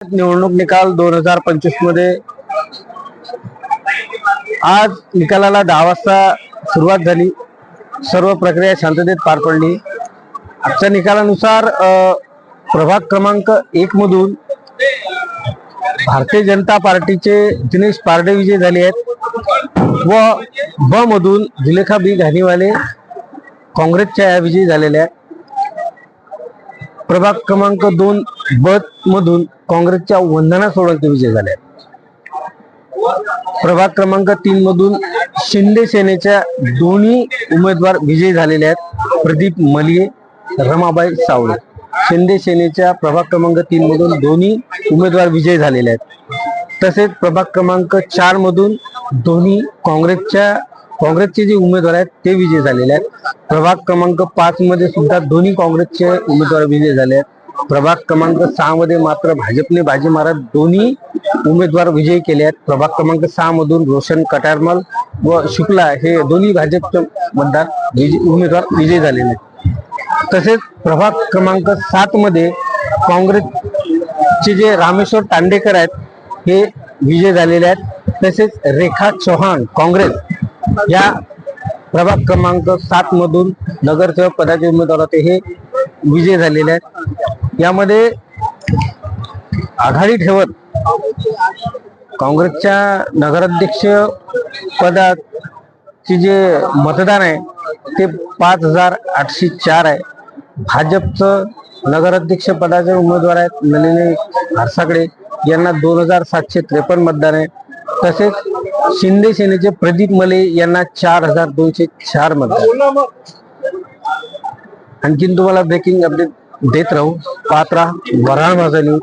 निवडणूक निकाल 2025 मध्ये आज निकालाला 10 वाजता सुरुवात झाली। सर्व प्रक्रिया शांततेत पार पडली। आजच्या निकालानुसार प्रभाग क्रमांक 1 मधून भारतीय जनता पार्टीचे दिनेश पारडे विजयी झाले आहेत व ब मधून जुलेखा बी घाणीवाले काँग्रेसच्या विजयी झालेल्या आहेत। प्रभाग क्रमांक 2 ब मधून काँग्रेसच्या वंदना सोळंके विजय झाल्या। प्रभाग क्रमांक 3 मधून शिंदे सेनेच्या दोन्ही उमेदवार विजयी झालेले आहेत, प्रदीप मलिये, रमाबाई सावळे। शिंदे सेनेच्या प्रभाग क्रमांक 3 मधून दोन्ही उमेदवार विजयी झालेले आहेत। तसेच प्रभाग क्रमांक 4 मधून दोन्ही काँग्रेसचे जे उमेदवार आहेत ते विजयी झालेले आहेत। प्रभाग क्रमांक 5 मध्ये सुद्धा दोन्ही काँग्रेसचे उमेदवार विजयी झाले आहेत। प्रभाग क्रमांक 6 मध्ये मात्र भाजपने बाजी मारत दोन्ही उमेदवार विजयी केले आहेत। प्रभाग क्रमांक 6 मधून रोशन कटारमल व शुक्ला हे दोन्ही भाजपचे उमेदवार विजयी झालेले आहेत। तसेच प्रभाग क्रमांक 7 मध्ये काँग्रेसचे जे रामेश्वर तांडेकर आहेत हे विजयी झालेले आहेत। तसेच रेखा चौहान काँग्रेस या प्रभाग क्रमांक 7 मधून नगरसेवक पदाचे उमेदवार होते हे विजयी झालेले आहेत। यामध्ये आघाडी ठेवत काँग्रेसच्या नगराध्यक्ष पदाचे जे मतदान आहे ते 5804 आहे। भाजपचं नगराध्यक्ष पदाचे उमेदवार आहेत नलिनी घारसागडे यांना 2753 मतदान आहे। तसेच शिंदे सेनेचे प्रदीप मले यांना 4204 मतदान। आणखीन तुम्हाला ब्रेकिंग अपडेट देत राहू, पाहत राहा वऱ्हाड माझा न्यूज।